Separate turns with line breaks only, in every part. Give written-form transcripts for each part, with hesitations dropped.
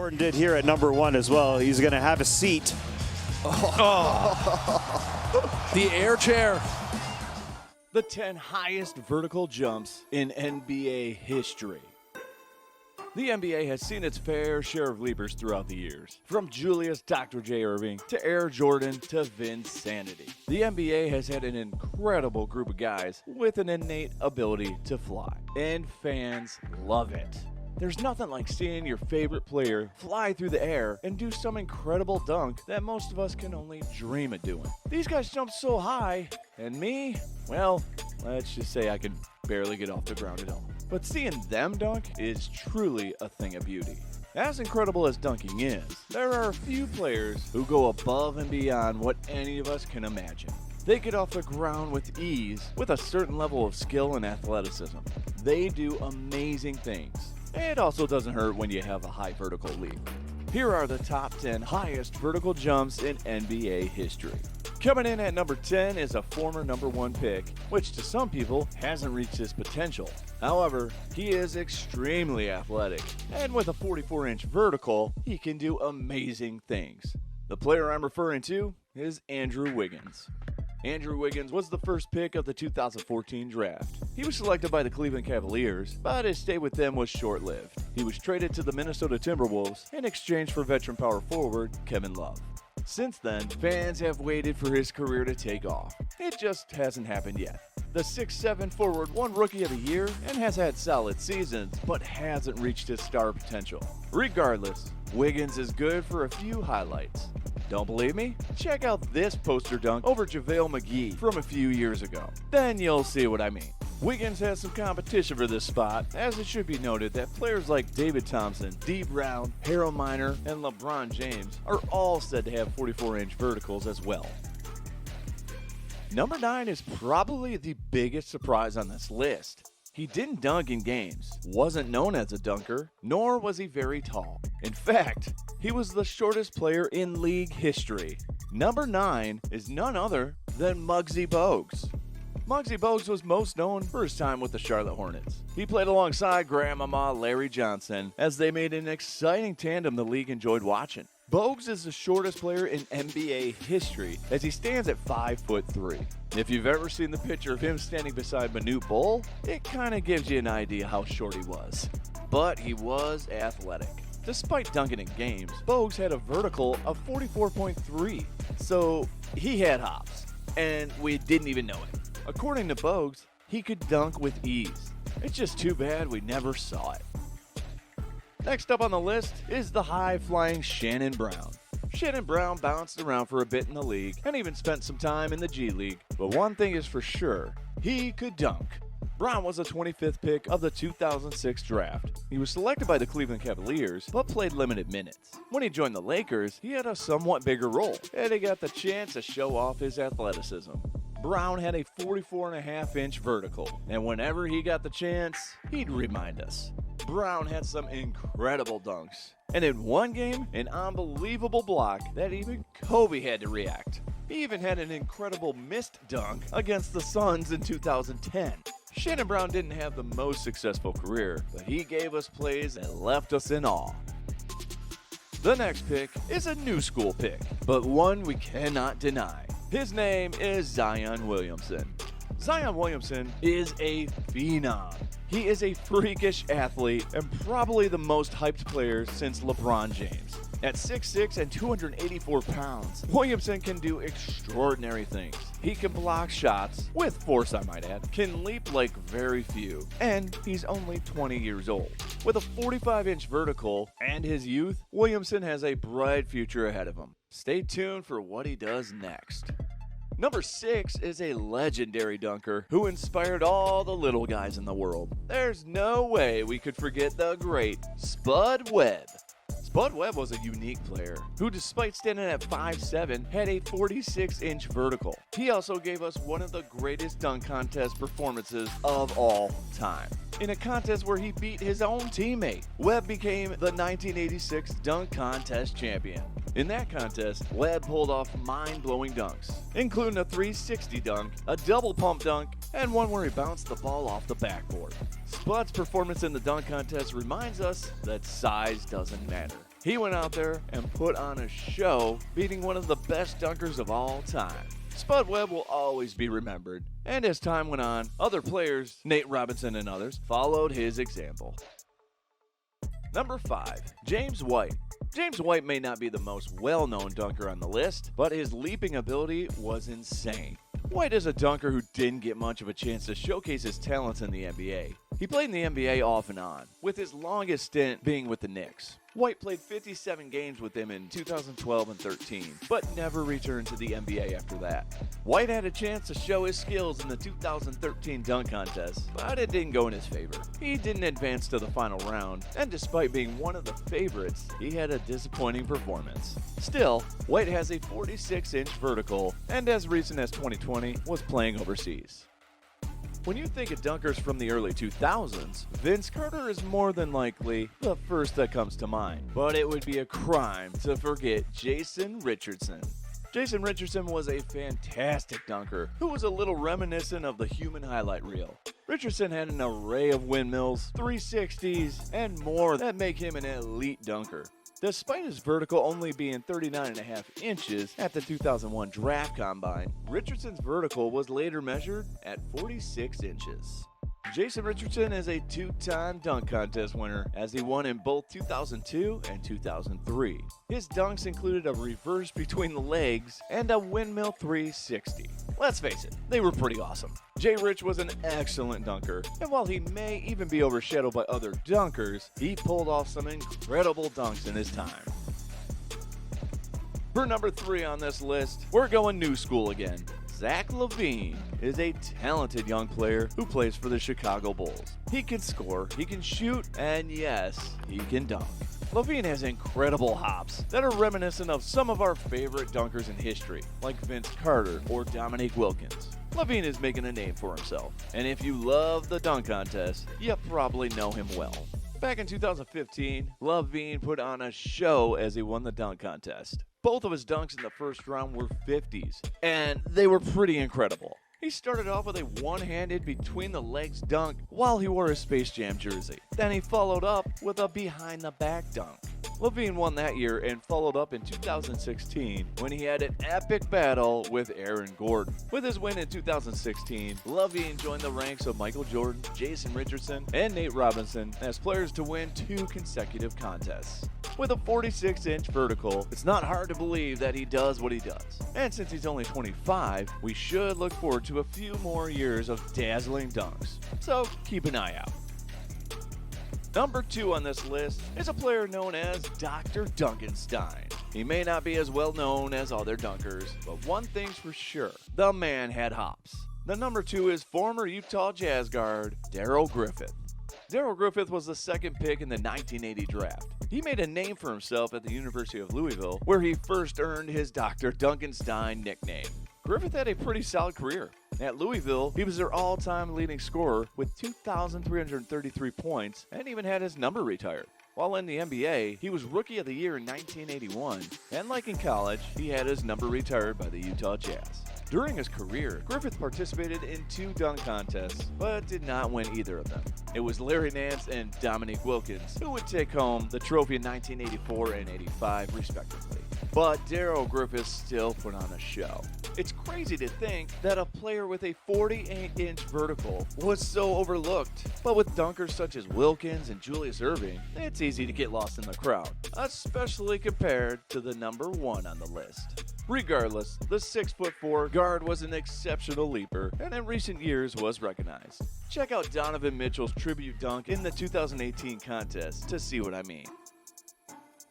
Jordan did here at number 1 as well. He's going to have a seat.
The air chair.
The 10 highest vertical jumps in NBA history. The NBA has seen its fair share of leapers throughout the years, from Julius Dr. J. Irving to Air Jordan to Vinsanity. The NBA has had an incredible group of guys with an innate ability to fly, and fans love it. There's nothing like seeing your favorite player fly through the air and do some incredible dunk that most of us can only dream of doing. These guys jump so high, and me, well, let's just say I can barely get off the ground at all. But seeing them dunk is truly a thing of beauty. As incredible as dunking is, there are a few players who go above and beyond what any of us can imagine. They get off the ground with ease with a certain level of skill and athleticism. They do amazing things. It also doesn't hurt when you have a high vertical leap. Here are the top 10 highest vertical jumps in NBA history. Coming in at number 10 is a former number 1 pick, which to some people hasn't reached his potential. However, he is extremely athletic, and with a 44-inch vertical, he can do amazing things. The player I'm referring to is Andrew Wiggins. Andrew Wiggins was the first pick of the 2014 draft. He was selected by the Cleveland Cavaliers, but his stay with them was short-lived. He was traded to the Minnesota Timberwolves in exchange for veteran power forward Kevin Love. Since then, fans have waited for his career to take off. It just hasn't happened yet. The 6'7" forward won Rookie of the Year and has had solid seasons, but hasn't reached his star potential. Regardless, Wiggins is good for a few highlights. Don't believe me? Check out this poster dunk over JaVale McGee from a few years ago. Then you'll see what I mean. Wiggins has some competition for this spot, as it should be noted that players like David Thompson, D. Brown, Herro Minor, and LeBron James are all said to have 44-inch verticals as well. Number 9 is probably the biggest surprise on this list. He didn't dunk in games, wasn't known as a dunker, nor was he very tall. In fact, he was the shortest player in league history. Number 9 is none other than Muggsy Bogues. Muggsy Bogues was most known for his time with the Charlotte Hornets. He played alongside Grandmama Larry Johnson, as they made an exciting tandem the league enjoyed watching. Bogues is the shortest player in NBA history, as he stands at 5'3". If you've ever seen the picture of him standing beside Manute Bol, it kind of gives you an idea how short he was. But he was athletic. Despite dunking in games, Bogues had a vertical of 44.3, so he had hops, and we didn't even know it. According to Bogues, he could dunk with ease. It's just too bad we never saw it. Next up on the list is the high-flying Shannon Brown. Shannon Brown bounced around for a bit in the league and even spent some time in the G League, but one thing is for sure, he could dunk. Brown was a 25th pick of the 2006 draft. He was selected by the Cleveland Cavaliers, but played limited minutes. When he joined the Lakers, he had a somewhat bigger role, and he got the chance to show off his athleticism. Brown had a 44.5-inch vertical, and whenever he got the chance, he'd remind us. Brown had some incredible dunks, and in one game, an unbelievable block that even Kobe had to react. He even had an incredible missed dunk against the Suns in 2010. Shannon Brown didn't have the most successful career, but he gave us plays that left us in awe. The next pick is a new school pick, but one we cannot deny. His name is Zion Williamson. Zion Williamson is a phenom. He is a freakish athlete and probably the most hyped player since LeBron James. At 6'6" and 284 pounds, Williamson can do extraordinary things. He can block shots, with force I might add, can leap like very few, and he's only 20 years old. With a 45-inch vertical and his youth, Williamson has a bright future ahead of him. Stay tuned for what he does next. Number 6 is a legendary dunker who inspired all the little guys in the world. There's no way we could forget the great Spud Webb. Spud Webb was a unique player who, despite standing at 5'7", had a 46-inch vertical. He also gave us one of the greatest dunk contest performances of all time. In a contest where he beat his own teammate, Webb became the 1986 dunk contest champion. In that contest, Webb pulled off mind-blowing dunks, including a 360 dunk, a double pump dunk, and one where he bounced the ball off the backboard. Spud's performance in the dunk contest reminds us that size doesn't matter. He went out there and put on a show, beating one of the best dunkers of all time. Spud Webb will always be remembered, and as time went on, other players, Nate Robinson and others, followed his example. Number 5, James White. James White may not be the most well-known dunker on the list, but his leaping ability was insane. White is a dunker who didn't get much of a chance to showcase his talents in the NBA. He played in the NBA off and on, with his longest stint being with the Knicks. White played 57 games with them in 2012 and 13, but never returned to the NBA after that. White had a chance to show his skills in the 2013 dunk contest, but it didn't go in his favor. He didn't advance to the final round, and despite being one of the favorites, he had a disappointing performance. Still, White has a 46-inch vertical, and as recent as 2020, was playing overseas. When you think of dunkers from the early 2000s, Vince Carter is more than likely the first that comes to mind. But it would be a crime to forget Jason Richardson. Jason Richardson was a fantastic dunker who was a little reminiscent of the human highlight reel. Richardson had an array of windmills, 360s, and more that make him an elite dunker. Despite his vertical only being 39.5 inches at the 2001 draft combine, Richardson's vertical was later measured at 46 inches. Jason Richardson is a two-time dunk contest winner as he won in both 2002 and 2003. His dunks included a reverse between the legs and a windmill 360. Let's face it, they were pretty awesome. Jay Rich was an excellent dunker, and while he may even be overshadowed by other dunkers, he pulled off some incredible dunks in his time. For number 3 on this list, we're going new school again. Zach LaVine is a talented young player who plays for the Chicago Bulls. He can score, he can shoot, and yes, he can dunk. LaVine has incredible hops that are reminiscent of some of our favorite dunkers in history, like Vince Carter or Dominique Wilkins. LaVine is making a name for himself, and if you love the dunk contest, you probably know him well. Back in 2015, LaVine put on a show as he won the dunk contest. Both of his dunks in the first round were 50s, and they were pretty incredible. He started off with a one-handed between the legs dunk while he wore his Space Jam jersey. Then he followed up with a behind-the-back dunk. LaVine won that year and followed up in 2016 when he had an epic battle with Aaron Gordon. With his win in 2016, LaVine joined the ranks of Michael Jordan, Jason Richardson, and Nate Robinson as players to win 2 consecutive contests. With a 46-inch vertical, it's not hard to believe that he does what he does. And since he's only 25, we should look forward to a few more years of dazzling dunks. So keep an eye out. Number 2 on this list is a player known as Dr. Duncanstein. He may not be as well known as other dunkers, but one thing's for sure, the man had hops. The number 2 is former Utah Jazz guard Daryl Griffith. Daryl Griffith was the second pick in the 1980 draft. He made a name for himself at the University of Louisville, where he first earned his Dr. Duncanstein nickname. Griffith had a pretty solid career. At Louisville, he was their all-time leading scorer with 2,333 points and even had his number retired. While in the NBA, he was Rookie of the Year in 1981, and like in college, he had his number retired by the Utah Jazz. During his career, Griffith participated in 2 dunk contests, but did not win either of them. It was Larry Nance and Dominique Wilkins who would take home the trophy in 1984 and 85, respectively. But Daryl Griffith still put on a show. It's crazy to think that a player with a 48-inch vertical was so overlooked. But with dunkers such as Wilkins and Julius Erving, it's easy to get lost in the crowd, especially compared to the number 1 on the list. Regardless, the 6'4" guard was an exceptional leaper and in recent years was recognized. Check out Donovan Mitchell's tribute dunk in the 2018 contest to see what I mean.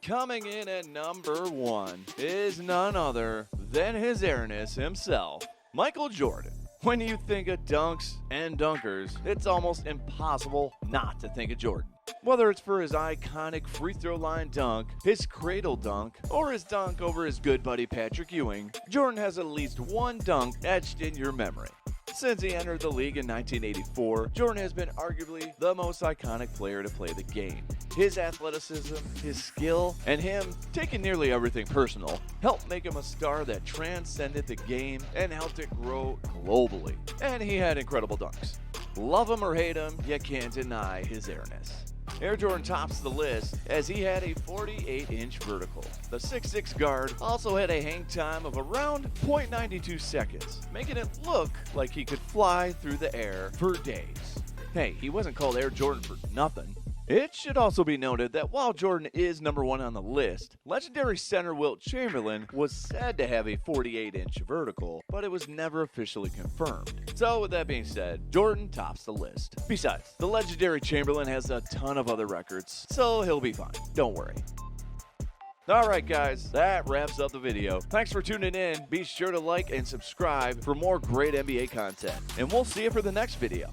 Coming in at number 1 is none other than His Airness himself, Michael Jordan. When you think of dunks and dunkers, it's almost impossible not to think of Jordan. Whether it's for his iconic free throw line dunk, his cradle dunk, or his dunk over his good buddy Patrick Ewing, Jordan has at least one dunk etched in your memory. Since he entered the league in 1984, Jordan has been arguably the most iconic player to play the game. His athleticism, his skill, and him taking nearly everything personal helped make him a star that transcended the game and helped it grow globally. And he had incredible dunks. Love him or hate him, you can't deny his airness. Air Jordan tops the list as he had a 48-inch vertical. The 6'6" guard also had a hang time of around 0.92 seconds, making it look like he could fly through the air for days. Hey, he wasn't called Air Jordan for nothing. It should also be noted that while Jordan is number 1 on the list, legendary center Wilt Chamberlain was said to have a 48-inch vertical, but it was never officially confirmed. So with that being said, Jordan tops the list. Besides, the legendary Chamberlain has a ton of other records, so he'll be fine. Don't worry. Alright guys, that wraps up the video. Thanks for tuning in. Be sure to like and subscribe for more great NBA content. And we'll see you for the next video.